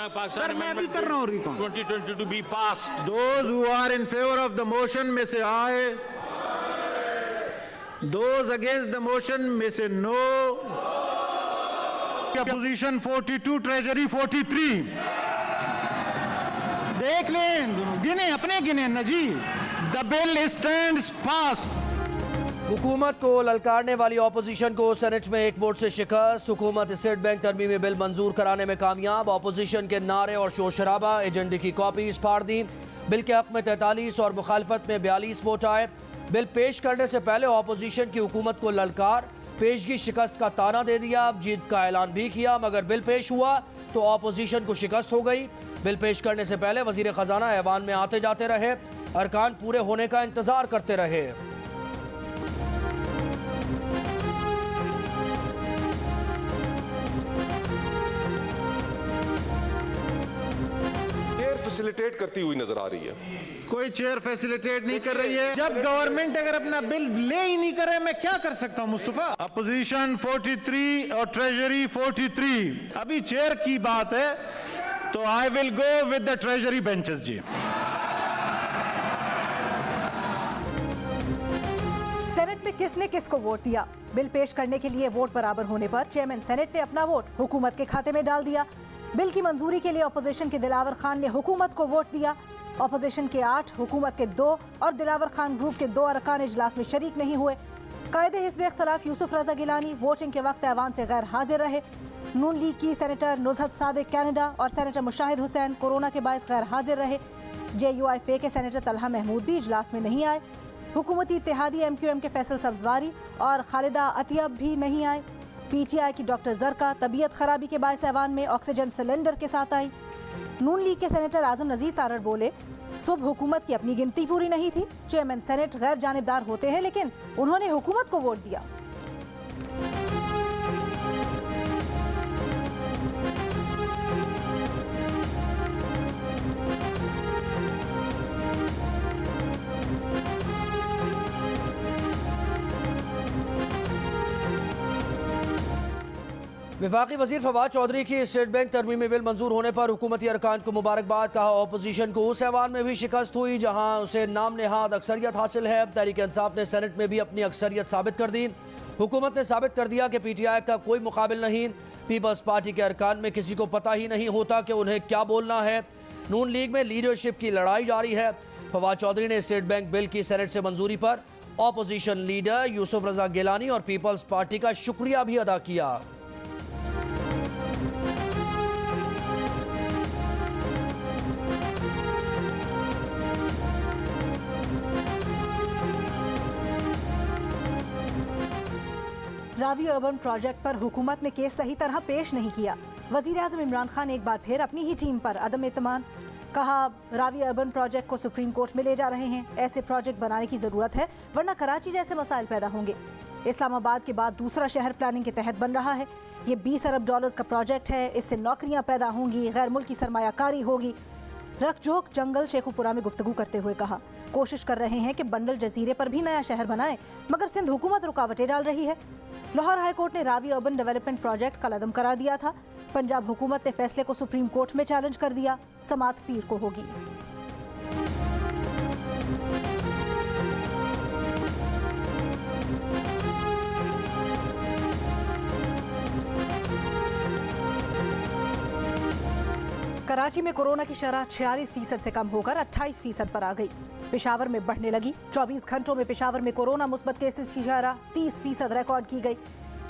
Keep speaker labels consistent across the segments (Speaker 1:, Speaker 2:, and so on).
Speaker 1: Sir मैं भी कर रहा हूँ recall
Speaker 2: 2022 be passed.
Speaker 1: Those who are in favor of the motion may say aye. Those against the motion may say no. Opposition 42, Treasury 43. देख लें गिने अपने गिने न जी. The bill stands passed.
Speaker 3: हुकूमत को ललकारने वाली अपोजिशन को सेनेट में एक वोट से शिकस्त। हुकूमत स्टेट बैंक तरमीमी बिल मंजूर कराने में कामयाब। अपोजिशन के नारे और शोर शराबा, एजेंडे की कॉपीज फाड़ दी। बिल के हक में 43 और मुखालफत में 42 वोट आए। बिल पेश करने से पहले अपोजिशन की हुकूमत को ललकार, पेशगी शिकस्त का ताना दे दिया, जीत का ऐलान भी किया, मगर बिल पेश हुआ तो अपोजिशन को शिकस्त हो गई। बिल पेश करने से पहले वजीर खजाना ऐवान में आते जाते रहे, अरकान पूरे होने का इंतजार करते रहे।
Speaker 4: फैसिलिटेट करती हुई नजर आ रही है।
Speaker 1: कोई चेयर फैसिलिटेट नहीं कर रही है। जब गवर्नमेंट अगर अपना बिल ले ही नहीं करे, मैं क्या कर सकता हूं मुस्तफा? अपोजिशन 43 और ट्रेजरी 43। अभी चेयर की बात है तो I will go with the treasury benches जी।
Speaker 5: सेनेट में किसने किसको वोट दिया? बिल पेश करने के लिए वोट बराबर होने पर चेयरमैन सेनेट ने अपना वोट हुकूमत के खाते में डाल दिया। बिल की मंजूरी के लिए अपोजिशन के दिलावर खान ने हुकूमत को वोट दिया। अपोजिशन के 8, हुकूमत के 2 और दिलावर खान ग्रुप के 2 अरकान इजलास में शरीक नहीं हुए। कायदे हिज़्ब इख्तिलाफ यूसुफ रजा गिलानी वोटिंग के वक्त ऐवान से गैर हाजिर रहे। नून लीग की सेनेटर नुज़हत सादिक कनाडा और सेनेटर मुशाहिद हुसैन कोरोना के बायस गैर हाजिर रहे। JUIF के सेनेटर तलहा महमूद भी इजलास में नहीं आए। हुकूमती इत्तेहादी MQM के फैसल सब्जवारी और खालिदा अतियब भी नहीं आए। PTI की डॉक्टर जरका तबीयत खराबी के बायस ऐवान में ऑक्सीजन सिलेंडर के साथ आई। नून लीग के सेनेटर आजम नजीर तारड़ बोले, सुबह हुकूमत की अपनी गिनती पूरी नहीं थी। चेयरमैन सेनेट गैर जानिबदार होते हैं, लेकिन उन्होंने हुकूमत को वोट दिया।
Speaker 3: वफाकी वजीर फवाद चौधरी की स्टेट बैंक तरमीमी बिल मंजूर होने पर हुकूमती अरकान को मुबारकबाद। कहा अपोजिशन को उस ऐवान में भी शिकस्त हुई जहां उसे नाम नेहाद अक्सरियत हासिल है। तहरीक इंसाफ ने सेनेट में भी अपनी अक्सरियत साबित कर दी। हुकूमत ने साबित कर दिया कि PTI का कोई मुकाबिल नहीं। पीपल्स पार्टी के अरकान में किसी को पता ही नहीं होता कि उन्हें क्या बोलना है। नून लीग में लीडरशिप की लड़ाई जारी है। फवाद चौधरी ने स्टेट बैंक बिल की सेनेट से मंजूरी पर अपोजिशन लीडर यूसुफ रजा गिलानी और पीपल्स पार्टी का शुक्रिया भी अदा किया।
Speaker 5: रावी अर्बन प्रोजेक्ट पर हुकूमत ने केस सही तरह पेश नहीं किया। वजीर आज़म इमरान खान एक बार फिर अपनी ही टीम पर अदम एतमान। कहा, रावी अर्बन प्रोजेक्ट को सुप्रीम कोर्ट में ले जा रहे हैं। ऐसे प्रोजेक्ट बनाने की ज़रूरत है, वरना कराची जैसे मसाइल पैदा होंगे। इस्लामाबाद के बाद दूसरा शहर प्लानिंग के तहत बन रहा है। ये $20 अरब का प्रोजेक्ट है। इससे नौकरियाँ पैदा होंगी, गैर मुल्की सरमायाकारी होगी। रखजोक जंगल शेखुपुरा में गुफ्तगू करते हुए कहा, कोशिश कर रहे हैं कि बंडल जजीरे पर भी नया शहर बनाएं, मगर सिंध हुकूमत रुकावटें डाल रही है। लाहौर हाई कोर्ट ने रावी अर्बन डेवलपमेंट प्रोजेक्ट कलअदम करार दिया था। पंजाब हुकूमत ने फैसले को सुप्रीम कोर्ट में चैलेंज कर दिया। समात पीर को होगी। कराची में कोरोना की शरह 46% से कम होकर 28% पर आ गई। पेशावर में बढ़ने लगी। 24 घंटों में पेशावर में कोरोना मुस्बत केसेस की शरह 30% रिकॉर्ड की गई।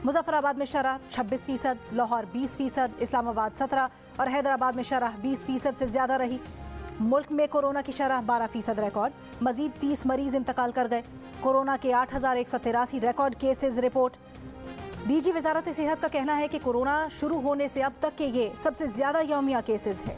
Speaker 5: मुजफ्फराबाद में शरह 26%, लाहौर 20%, इस्लामाबाद 17% और हैदराबाद में शरह 20% से ज्यादा रही। मुल्क में कोरोना की शरह 12% रिकॉर्ड। मजीद 30 मरीज इंतकाल कर गए। कोरोना के 8183 रिकॉर्ड केसेस रिपोर्ट। DG वजारत सेहत का कहना है कि कोरोना शुरू होने से अब तक के ये सबसे ज्यादा यौमिया केसेस हैं।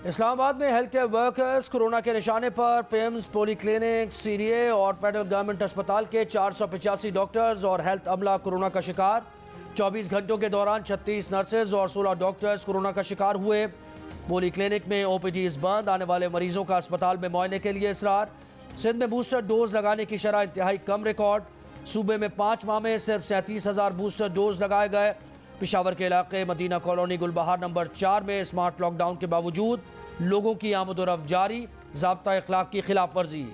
Speaker 3: इस्लामाबाद में हेल्थ केयर वर्कर्स कोरोना के निशाने पर PIMS, पोली क्लिनिक, CDA और फेडरल गवर्नमेंट अस्पताल के 485 डॉक्टर्स और हेल्थ अमला कोरोना का शिकार। 24 घंटों के दौरान 36 नर्सेज और 16 डॉक्टर्स कोरोना का शिकार हुए। पोली क्लिनिक में OPDs बंद, आने वाले मरीजों का अस्पताल में मुआयने के लिए इसरार। सिंध में बूस्टर डोज लगाने की शरह इंतहाई कम रिकॉर्ड। सूबे में 5 माह में सिर्फ 37,000 बूस्टर डोज लगाए गए। पेशावर के इलाके मदीना कॉलोनी गुलबहार नंबर 4 में स्मार्ट लॉकडाउन के बावजूद लोगों की आमदोरफ्त जारी, ज़ाब्ता इखलाक की खिलाफ वर्जी।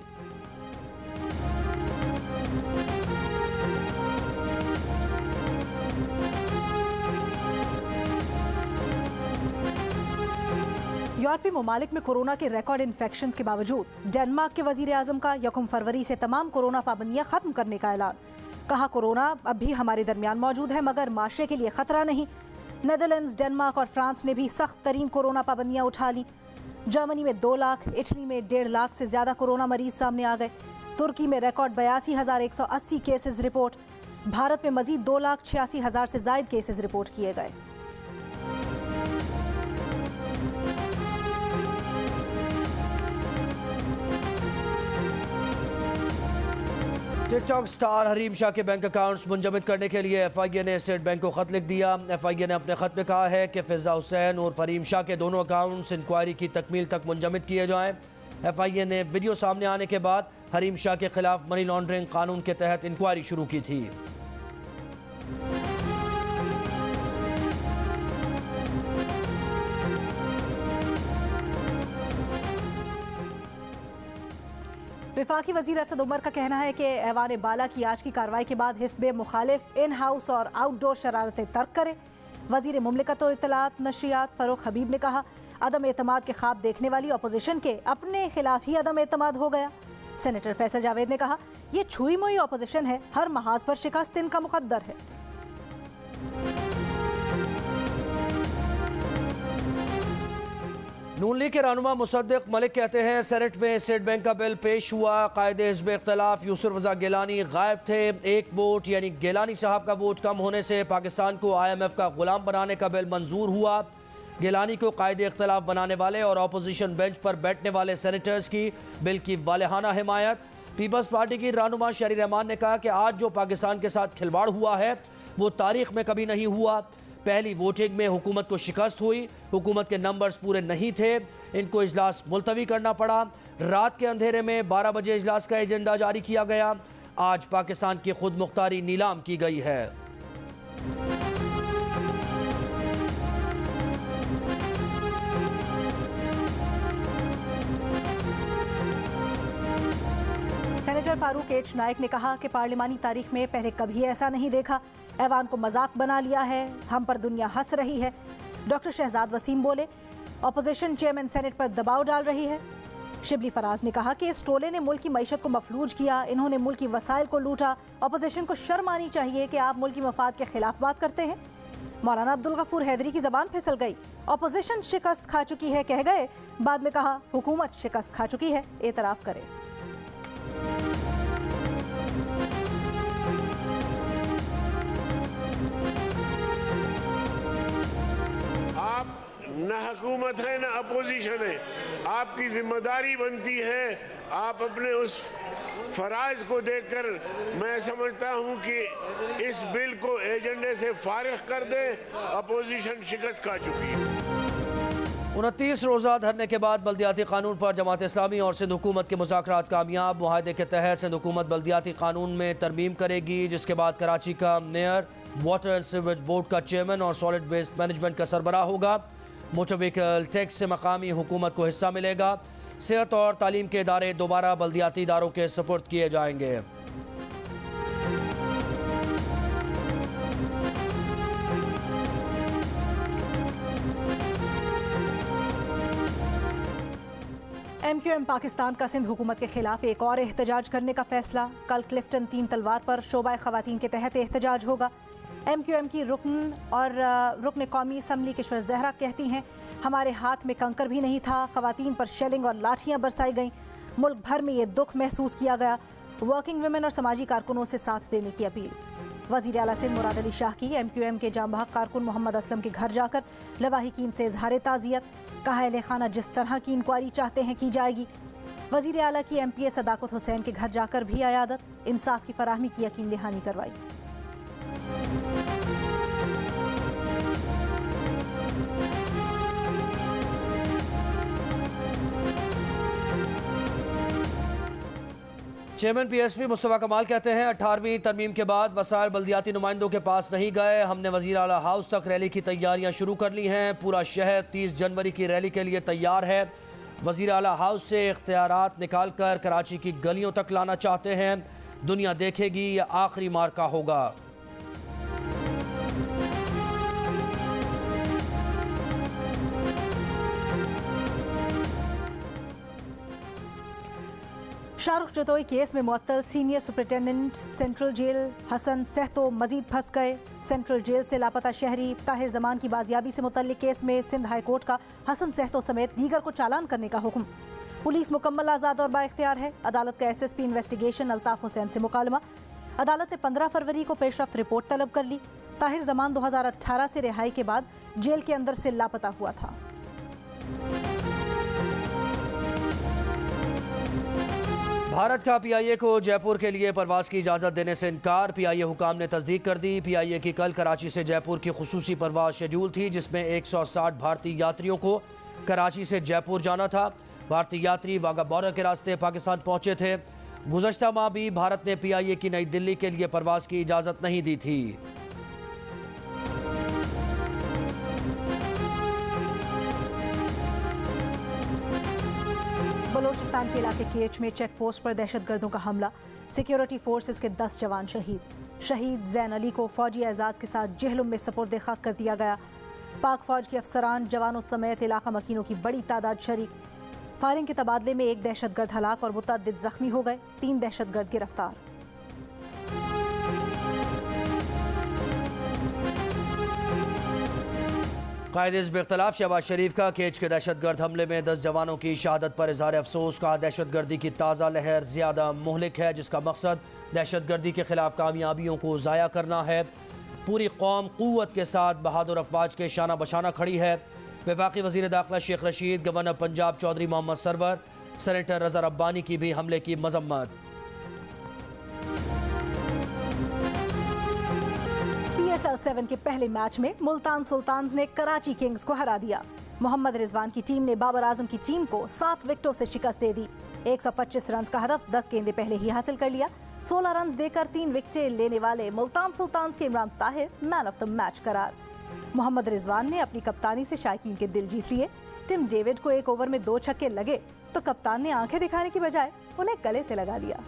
Speaker 5: यूरोपीय ममालिक में कोरोना के रिकॉर्ड इन्फेक्शन के बावजूद डेनमार्क के वजीर आजम का 1 फरवरी से तमाम कोरोना पाबंदियां खत्म करने का ऐलान। कहा, कोरोना अब भी हमारे दरमियान मौजूद है मगर माशरे के लिए खतरा नहीं। नेदरलैंड्स, डेनमार्क और फ्रांस ने भी सख्त तरीन कोरोना पाबंदियां उठा ली। जर्मनी में 2 लाख, इटली में 1.5 लाख से ज्यादा कोरोना मरीज सामने आ गए। तुर्की में रिकॉर्ड 82,180 केसेस रिपोर्ट। भारत में मजीद 2,86,000 से ज्यादा केसेस रिपोर्ट किए गए।
Speaker 3: टिकटॉक स्टार हरीम शाह के बैंक अकाउंट्स मुंजमद करने के लिए FIA ने स्टेट बैंक को खत लिख दिया। FIA ने अपने खत में कहा है कि फिजा हुसैन और हरीम शाह के दोनों अकाउंट्स इंक्वायरी की तकमील तक मुंजमद किए जाएं। FIA ने वीडियो सामने आने के बाद हरीम शाह के खिलाफ मनी लॉन्ड्रिंग कानून के तहत इंक्वायरी शुरू की थी।
Speaker 5: वफाकी वजीर असद उमर का कहना है कि ऐवान बाला की आज की कार्रवाई के बाद हिस्ब मुखालिफ इन हाउस और आउटडोर शरारतें तर्क करे। वजीर मुमलिकत और इत्तलात नशरियात फरूख हबीब ने कहा, अदम एतमाद के ख्वाब देखने वाली अपोजिशन के अपने खिलाफ ही अदम एतमाद हो गया। सेनेटर फैसल जावेद ने कहा, यह छुई मुई अपोजिशन है, हर महाज पर शिकस्त इनका मुकद्दर है।
Speaker 3: नून लीग के रहनुमा मुसद्दिक मलिक कहते हैं, सेनेट में स्टेट बैंक का बिल पेश हुआ। कायदे हिज़्ब इख्तिलाफ यूसुफ रज़ा गिलानी गायब थे। एक वोट यानी गिलानी साहब का वोट कम होने से पाकिस्तान को IMF का गुलाम बनाने का बिल मंजूर हुआ। गिलानी को कायदे इख्तिलाफ बनाने वाले और अपोजिशन बेंच पर बैठने वाले सेनेटर्स की बिल की वालेहाना हिमायत। पीपल्स पार्टी की रहनुमा शहरी रहमान ने कहा कि आज जो पाकिस्तान के साथ खिलवाड़ हुआ है वो तारीख में कभी नहीं हुआ। पहली वोटिंग में हुकूमत को शिकस्त हुई, हुकूमत के नंबर्स पूरे नहीं थे, इनको इजलास मुलतवी करना पड़ा। रात के अंधेरे में 12 बजे इजलास का एजेंडा जारी किया गया। आज पाकिस्तान की खुद मुख्तारी नीलाम की गई है।
Speaker 5: सेनेटर फारूक एच नाइक ने कहा कि पार्लिमानी तारीख में पहले कभी ऐसा नहीं देखा, ऐवान को मजाक बना लिया है, हम पर दुनिया हंस रही है। डॉक्टर शहजाद वसीम बोले, अपोजिशन चेयरमैन सेनेट पर दबाव डाल रही है। शिबली फराज ने कहा कि इस टोले ने मुल्क की मईशत को मफलूज किया, इन्होंने मुल्क की वसाइल को लूटा। अपोजिशन को शर्म आनी चाहिए कि आप मुल्क की मफाद के खिलाफ बात करते हैं। मौलाना अब्दुल गफूर हैदरी की जबान फिसल गई, अपोजिशन शिकस्त खा चुकी है कह गए, बाद में कहा हुकूमत शिकस्त खा चुकी है, एतराफ करे।
Speaker 2: न हुकूमत है न अपोजिशन है, आपकी जिम्मेदारी बनती है आप अपने उस फराइज को देखकर मैं समझता हूं कि इस बिल को एजेंडे से फारिग कर दें। अपोजिशन शिकस्त खा चुकी है।
Speaker 3: 29 रोज़ा धरने के बाद बल्दियाती कानून पर जमात इस्लामी और सिंध हुकूमत के मुज़ाकरात कामयाब। मुआहदे के तहत सिंध हुकूमत बल्दियाती कानून में तरमीम करेगी, जिसके बाद कराची का mayor, water and sewage board का चेयरमैन और सॉलिड वेस्ट मैनेजमेंट का सरबराह होगा। मोटर व्हीकल टैक्स से मकामी हुकूमत को हिस्सा मिलेगा। सेहत और तालीम के इदारे दोबारा बल्दियाती इदारों के सपुर्द किए जाएंगे।
Speaker 5: MQM पाकिस्तान का सिंध हुकूमत के खिलाफ एक और एहतजाज करने का फैसला। कल क्लिफ्टन 3 तलवार पर शोबा खवातीन के तहत एहतजाज होगा। MQM की रुकन कौमी असम्बली किश्वर जहरा कहती हैं, हमारे हाथ में कंकर भी नहीं था, खवातीन पर शेलिंग और लाठियां बरसाई गईं, मुल्क भर में ये दुख महसूस किया गया। वर्किंग वुमेन और समाजी कारकुनों से साथ देने की अपील। वज़ीर आला सिंध मुराद अली शाह की MQM के जांबहक कारकुन मोहम्मद असलम के घर जाकर लवाहिकीन से इजहार ताज़ियत। कहा, अहले खाना जिस तरह की इंक्वायरी चाहते हैं की जाएगी। वज़ीर आला की MPA सदाकत हुसैन के घर जाकर भी अयादत, इंसाफ की फराहमी की यकीन दहानी करवाई।
Speaker 3: चेयरमैन पीएसपी मुस्तफा कमाल कहते हैं 18वीं तरमीम के बाद वसाइल बल्दियाती नुमाइंदों के पास नहीं गए। हमने वजीर आला हाउस तक रैली की तैयारियां शुरू कर ली हैं। पूरा शहर 30 जनवरी की रैली के लिए तैयार है। वजीर आला हाउस से इख्तियारात निकाल कर कराची की गलियों तक लाना चाहते हैं। दुनिया देखेगी यह आखिरी मार्का होगा।
Speaker 5: शाहरुख जतोई केस में मुअत्तल senior superintendent central jail Hasan Sahto Majeed फंस गए। सेंट्रल जेल से लापता शहरी ताहिर जमान की बाजियाबी से मुतल्लिक केस में सिंध हाई कोर्ट का हसन सहतो समेत दीगर को चालान करने का हुक्म। पुलिस मुकम्मल आज़ाद और बाइख्तियार है। अदालत का SSP इन्वेस्टिगेशन अल्ताफ हुसैन से मुकालमा। अदालत ने 15 फरवरी को पेशरफ्त रिपोर्ट तलब कर ली। ताहिर जमान 2018 से रिहाई के बाद जेल के अंदर से लापता हुआ था।
Speaker 3: भारत का PIA को जयपुर के लिए परवाज की इजाज़त देने से इनकार। PIA हुकाम ने तस्दीक कर दी। PIA की कल कराची से जयपुर की खुसूसी परवाज शेड्यूल थी, जिसमें 160 भारतीय यात्रियों को कराची से जयपुर जाना था। भारतीय यात्री वाघा बॉर्डर के रास्ते पाकिस्तान पहुंचे थे। गुज़श्ता माह भी भारत ने PIA की नई दिल्ली के लिए परवाज की इजाज़त नहीं दी थी।
Speaker 5: बलोचिस्तान के इलाके केच में चेक पोस्ट पर दहशतगर्दों का हमला। सिक्योरिटी फोर्सेस के 10 जवान शहीद जैन अली को फौजी एजाज के साथ जेहलुम में सपुर्द खाक कर दिया गया। पाक फौज के अफसरान जवानों समेत इलाका मकीनों की बड़ी तादाद शरीक। फायरिंग के तबादले में एक दहशतगर्द हलाक और मुतअद्दिद जख्मी हो गए। 3 दहशतगर्द गिरफ्तार।
Speaker 3: कायदे हिज़्ब इख्तिलाफ शहबाज शरीफ का केच के दहशतगर्द हमले में 10 जवानों की शहादत पर इज़हार अफसोस का। दहशतगर्दी की ताज़ा लहर ज़्यादा मुहलिक है, जिसका मकसद दहशतगर्दी के खिलाफ कामयाबियों को ज़ाया करना है। पूरी कौम क़ुव्वत के साथ बहादुर अफवाज के शाना बशाना खड़ी है। वफाकी वज़ीर दाखिला शेख रशीद, गवर्नर पंजाब चौधरी मोहम्मद सरवर, सेनेटर रज़ा रब्बानी की भी हमले की मजम्मत।
Speaker 5: PSL 7 के पहले मैच में मुल्तान सुल्तान्स ने कराची किंग्स को हरा दिया। मोहम्मद रिजवान की टीम ने बाबर आजम की टीम को 7 विकेटों से शिकस्त दे दी। 125 रन का हदफ 10 गेंदे पहले ही हासिल कर लिया। 16 रन देकर 3 विकेटें लेने वाले मुल्तान सुल्तान्स के Imran Tahir man of the match करार। मोहम्मद रिजवान ने अपनी कप्तानी से शायकीन के दिल जीत लिए। टिम डेविड को एक ओवर में 2 छक्के लगे तो कप्तान ने आंखें दिखाने की बजाय उन्हें गले से लगा लिया।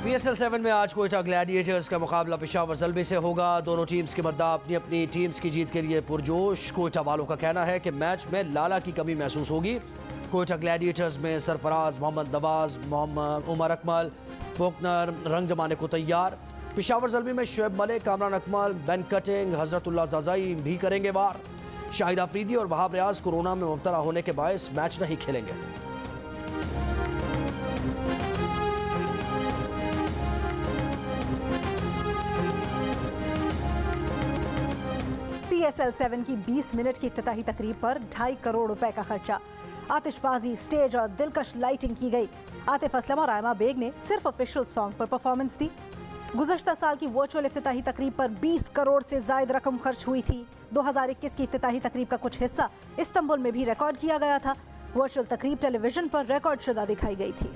Speaker 3: PSL 7 में आज कोयटा ग्लैडिएटर्स का मुकाबला पेशावर ज़ल्बी से होगा। दोनों टीम्स के मद्दा अपनी अपनी टीम्स की जीत के लिए पुरजोश। कोयटा वालों का कहना है कि मैच में लाला की कमी महसूस होगी। कोयटा ग्लैडिएटर्स में सरफराज, मोहम्मद नवाज, मोहम्मद उमर अकमल, फोकनर रंग जमाने को तैयार। पेशावर ज़ल्बी में शुएब मलिक, कामरान अकमल, बेन कटिंग, हजरतुल्लाह ज़ाज़ाई भी करेंगे वार। शाहिद अफरीदी और वहाब रियाज कोरोना में मुब्तला होने के बायस मैच नहीं खेलेंगे।
Speaker 5: PSL 7 की 20 मिनट की इफ्तिताही तकरीब पर 2.5 करोड़ रुपए का खर्चा। आतिशबाजी, स्टेज और दिलकश लाइटिंग की गई। आतिफ असलम और आयमा बेग ने सिर्फ ऑफिशियल सॉन्ग पर परफॉर्मेंस दी। गुज़श्ता साल की वर्चुअल इफ्तिताही तकरीब पर 20 करोड़ से जायद रकम खर्च हुई थी। 2021 की इफ्तिताही तकरीब का कुछ हिस्सा इस्तांबुल में भी रिकॉर्ड किया गया था। वर्चुअल तकरीब टेलीविजन पर रिकॉर्ड शुदा दिखाई गई थी।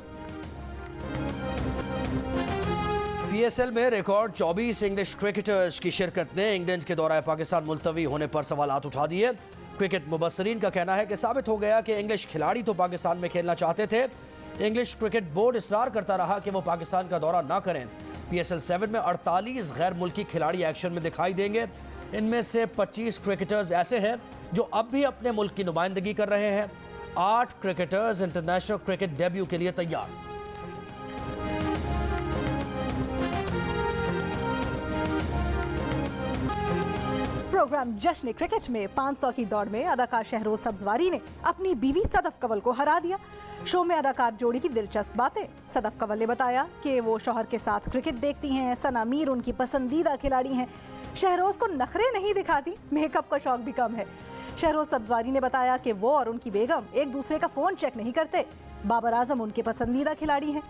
Speaker 3: PSL में रिकॉर्ड 24 इंग्लिश क्रिकेटर्स की शिरकत ने इंग्लैंड के दौरा पाकिस्तान मुलतवी होने पर सवालात उठा दिए। क्रिकेट मुबस्सरीन का कहना है कि साबित हो गया कि इंग्लिश खिलाड़ी तो पाकिस्तान में खेलना चाहते थे। इंग्लिश क्रिकेट बोर्ड इसरार करता रहा कि वो पाकिस्तान का दौरा ना करें। PSL 7 में 48 गैर मुल्की खिलाड़ी एक्शन में दिखाई देंगे। इनमें से 25 क्रिकेटर्स ऐसे हैं जो अब भी अपने मुल्क की नुमाइंदगी कर रहे हैं। 8 क्रिकेटर्स इंटरनेशनल क्रिकेट डेब्यू के लिए तैयार।
Speaker 5: प्रोग्राम जश्न क्रिकेट में 500 की दौड़ में अदाकार शहरोज सब्जवारी ने अपनी बीवी सदफ कंवल को हरा दिया। शो में अदाकार जोड़ी की दिलचस्प बातें। सदफ कंवल ने बताया कि वो शौहर के साथ क्रिकेट देखती हैं। सना मीर उनकी पसंदीदा खिलाड़ी हैं। शहरोज को नखरे नहीं दिखाती, मेकअप का शौक भी कम है। शहरोज सब्जवारी ने बताया कि वो और उनकी बेगम एक दूसरे का फोन चेक नहीं करते। बाबर आजम उनके पसंदीदा खिलाड़ी हैं।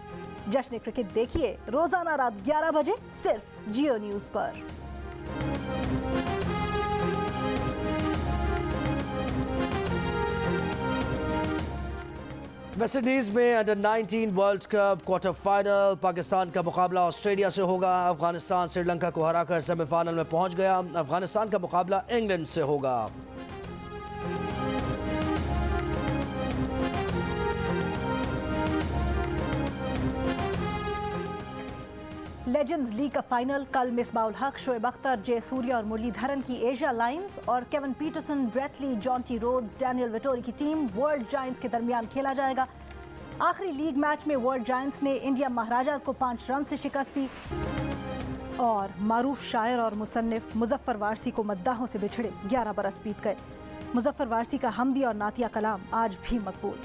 Speaker 5: जश्न क्रिकेट देखिए रोजाना रात 11 बजे सिर्फ जियो न्यूज पर।
Speaker 3: वेस्टइंडीज में under-19 world cup quarter final Pakistan का मुकाबला ऑस्ट्रेलिया से होगा। अफगानिस्तान श्रीलंका को हराकर सेमीफाइनल में पहुंच गया। अफगानिस्तान का मुकाबला इंग्लैंड से होगा।
Speaker 5: लेजेंड्स लीग का फाइनल कल मिसबाउल हक, शोएब अख्तर, जय सूर्या और मुरलीधरन की एशिया लायंस और Kevin Pietersen, Brett Lee, Jonty Rhodes, Daniel Vettori की टीम वर्ल्ड जायंट्स के दरमियान खेला जाएगा। आखिरी लीग मैच में वर्ल्ड जायंट्स ने इंडिया महाराजास को 5 रन से शिकस्त दी और मारूफ शायर और मुसन्निफ मुजफ्फर वारसी को मद्दाहों से बिछड़े 11 बरस बीत गए। मुजफ्फर वारसी का हमदी और नातिया कलाम आज भी मकबूल।